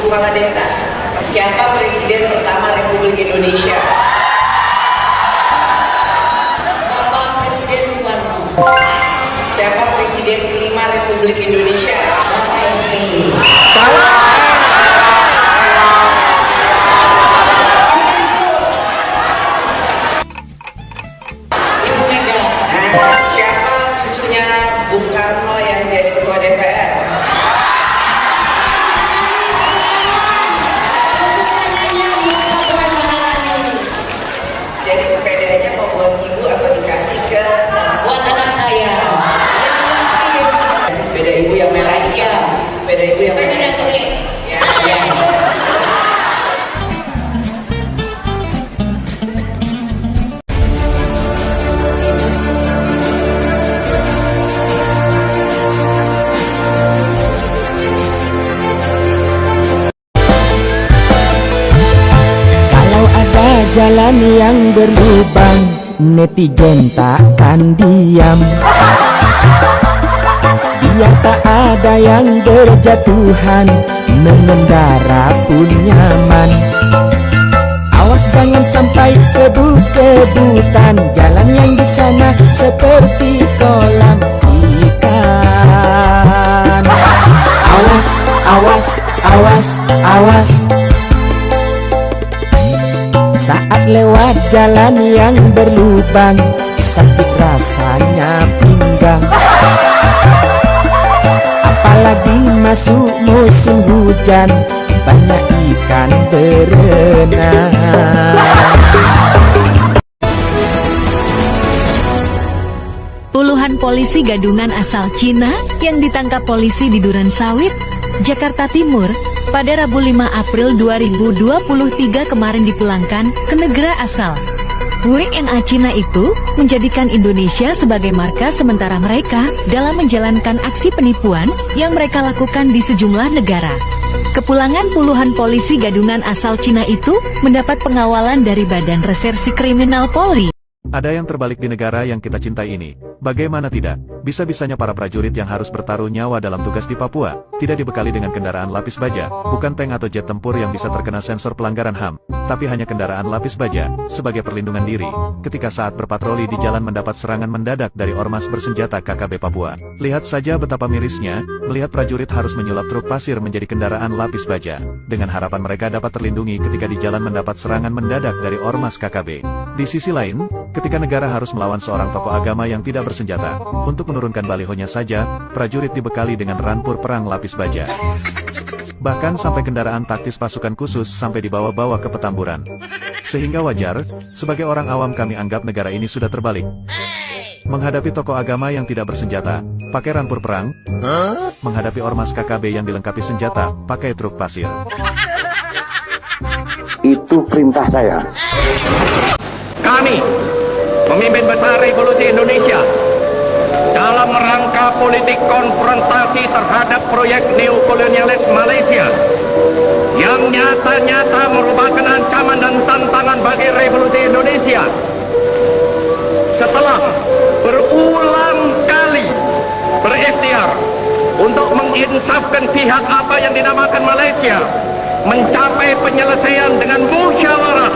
Ibu Kepala Desa, siapa Presiden pertama Republik Indonesia? Bapak Presiden Soekarno. Siapa Presiden kelima Republik Indonesia? Bapak SBY. Salah. Ibu Mega. Siapa cucunya Bung Karno yang jadi Ketua DPR? Jadi sepedanya mau buat ibu atau dikasih ke salah satu? Buat anak saya. Sepeda ibu yang merah itu. Sepeda ibu yang merah itu. Ya. Kalau ada jalan yang berlubang, netizen takkan diam. Biar tak ada yang berjatuhan, mengendara pun nyaman. Awas jangan sampai kebut-kebutan, jalan yang di sana seperti kolam ikan. Awas, awas, awas, awas. Saat lewat jalan yang berlubang, sakit rasanya pinggang. Apalagi masuk musim hujan, banyak ikan berenang. Puluhan polisi gadungan asal Cina yang ditangkap polisi di Durensawit, Jakarta Timur pada Rabu 5 April 2023 kemarin dipulangkan ke negara asal. WNA Cina itu menjadikan Indonesia sebagai markas sementara mereka dalam menjalankan aksi penipuan yang mereka lakukan di sejumlah negara. Kepulangan puluhan polisi gadungan asal Cina itu mendapat pengawalan dari Badan Reserse Kriminal Polri. Ada yang terbalik di negara yang kita cintai ini. Bagaimana tidak? Bisa-bisanya para prajurit yang harus bertaruh nyawa dalam tugas di Papua, tidak dibekali dengan kendaraan lapis baja, bukan tank atau jet tempur yang bisa terkena sensor pelanggaran HAM, tapi hanya kendaraan lapis baja, sebagai perlindungan diri, ketika saat berpatroli di jalan mendapat serangan mendadak dari ormas bersenjata KKB Papua. Lihat saja betapa mirisnya, melihat prajurit harus menyulap truk pasir menjadi kendaraan lapis baja, dengan harapan mereka dapat terlindungi ketika di jalan mendapat serangan mendadak dari ormas KKB. Di sisi lain, ketika negara harus melawan seorang tokoh agama yang tidak bersenjata, untuk menurunkan balihonya saja, prajurit dibekali dengan rampur perang lapis baja. Bahkan sampai kendaraan taktis pasukan khusus sampai dibawa-bawa ke Petamburan. Sehingga wajar, sebagai orang awam kami anggap negara ini sudah terbalik. Menghadapi tokoh agama yang tidak bersenjata, pakai rampur perang, menghadapi ormas KKB yang dilengkapi senjata, pakai truk pasir. Itu perintah saya. Kami, pemimpin besar Revolusi Indonesia, dalam rangka politik konfrontasi terhadap proyek neokolonialis Malaysia, yang nyata-nyata merupakan ancaman dan tantangan bagi Revolusi Indonesia. Setelah berulang kali berikhtiar untuk menginsafkan pihak apa yang dinamakan Malaysia, mencapai penyelesaian dengan musyawarah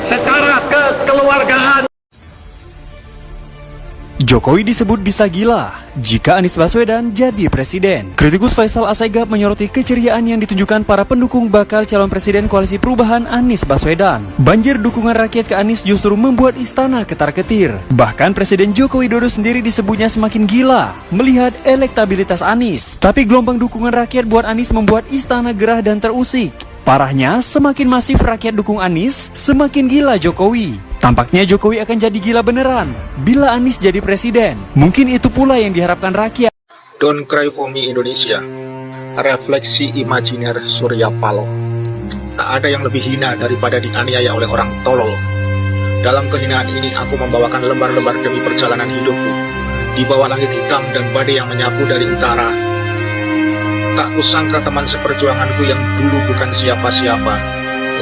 secara kekeluargaan. Jokowi disebut bisa gila jika Anies Baswedan jadi presiden. Kritikus Faisal Asegaf menyoroti keceriaan yang ditunjukkan para pendukung bakal calon presiden Koalisi Perubahan Anies Baswedan. Banjir dukungan rakyat ke Anies justru membuat istana ketar-ketir. Bahkan Presiden Joko Widodo sendiri disebutnya semakin gila melihat elektabilitas Anies. Tapi gelombang dukungan rakyat buat Anies membuat istana gerah dan terusik. Parahnya, semakin masif rakyat dukung Anies, semakin gila Jokowi. Tampaknya Jokowi akan jadi gila beneran bila Anies jadi presiden. Mungkin itu pula yang diharapkan rakyat. Don't cry for me Indonesia. Refleksi imajiner Surya Paloh. Tak ada yang lebih hina daripada dianiaya oleh orang tolol. Dalam kehinaan ini aku membawakan lembar-lembar demi perjalanan hidupku. Di bawah langit hitam dan badai yang menyapu dari utara. Tak kusangka teman seperjuanganku yang dulu bukan siapa-siapa,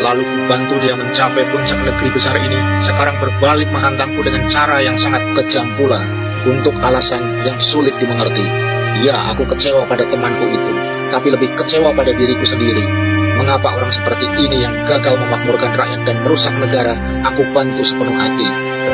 lalu kubantu dia mencapai puncak negeri besar ini, sekarang berbalik menghantamku dengan cara yang sangat kejam pula, untuk alasan yang sulit dimengerti. Ya, aku kecewa pada temanku itu, tapi lebih kecewa pada diriku sendiri. Mengapa orang seperti ini yang gagal memakmurkan rakyat dan merusak negara, aku bantu sepenuh hati.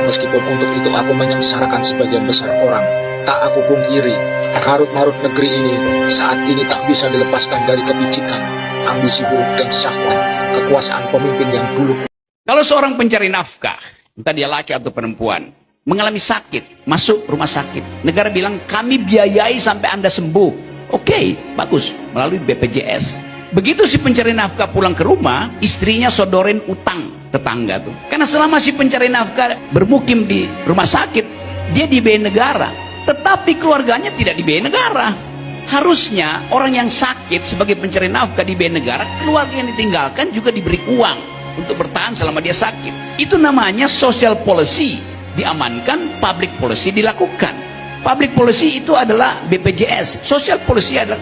Meskipun untuk itu aku menyengsarakan sebagian besar orang, tak aku pungkiri, karut-marut negeri ini saat ini tak bisa dilepaskan dari kepicikan, ambisi buruk dan syahwat, kekuasaan pemimpin yang dulu. Kalau seorang pencari nafkah, entah dia laki atau perempuan, mengalami sakit, masuk rumah sakit, negara bilang kami biayai sampai Anda sembuh. Oke, bagus, melalui BPJS. Begitu si pencari nafkah pulang ke rumah, istrinya sodorin utang tetangga tuh. Karena selama si pencari nafkah bermukim di rumah sakit, dia dibiayai negara. Tetapi keluarganya tidak dibiayai negara. Harusnya orang yang sakit sebagai pencari nafkah dibiayai negara, keluarga yang ditinggalkan juga diberi uang untuk bertahan selama dia sakit. Itu namanya social policy diamankan, public policy dilakukan. Public policy itu adalah BPJS, social policy adalah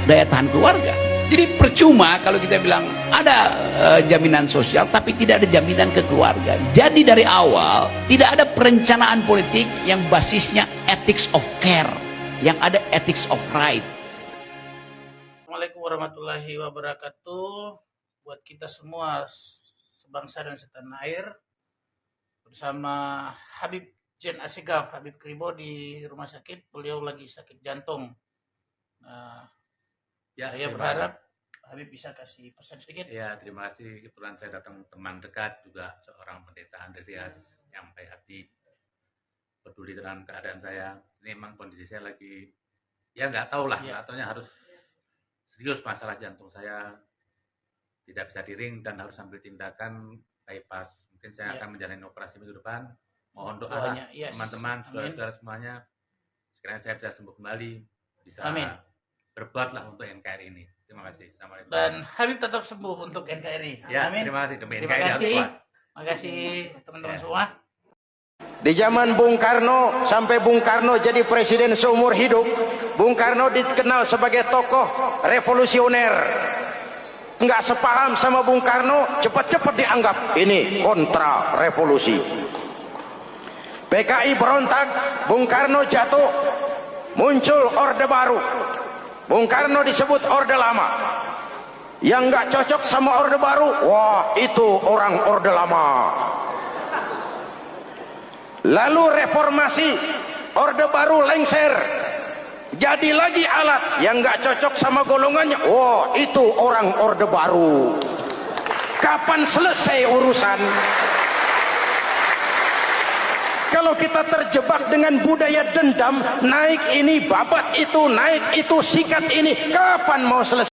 daya tahan keluarga. Jadi percuma kalau kita bilang ada jaminan sosial tapi tidak ada jaminan ke keluarga. Jadi dari awal tidak ada perencanaan politik yang basisnya ethics of care, yang ada ethics of right. Assalamualaikum warahmatullahi wabarakatuh. Buat kita semua sebangsa dan setanah air, bersama Habib Jen Assegaf, Habib Kribo di rumah sakit. Beliau lagi sakit jantung. Saya berharap Habib bisa kasih pesan sedikit. Ya, terima kasih. Kebetulan saya datang teman dekat juga seorang pendeta Andreas yang baik hati, peduli dengan keadaan saya. Ini memang kondisi saya lagi, ya nggak tahu lah, nggak taunya harus serius masalah jantung saya, tidak bisa diring dan harus ambil tindakan bypass. Mungkin saya akan menjalani operasi minggu depan. Mohon doa teman-teman, saudara-saudara semuanya, sekiranya saya bisa sembuh kembali, bisa berbuatlah untuk NKRI ini. Terima kasih. Assalamualaikum. Dan Habib tetap sembuh untuk NKRI. Ya, amin. Terima kasih. Terima kasih. Terima kasih teman-teman semua. Di zaman Bung Karno sampai Bung Karno jadi presiden seumur hidup, Bung Karno dikenal sebagai tokoh revolusioner. Nggak sepaham sama Bung Karno, cepat-cepat dianggap ini kontra revolusi. PKI berontak, Bung Karno jatuh, muncul Orde Baru. Bung Karno disebut Orde Lama. Yang nggak cocok sama Orde Baru, wah itu orang Orde Lama. Lalu reformasi, Orde Baru lengser, jadi lagi alat yang nggak cocok sama golongannya, wah itu orang Orde Baru. Kapan selesai urusan? Kalau kita terjebak dengan budaya dendam, naik ini babat itu, naik itu sikat ini, kapan mau selesai?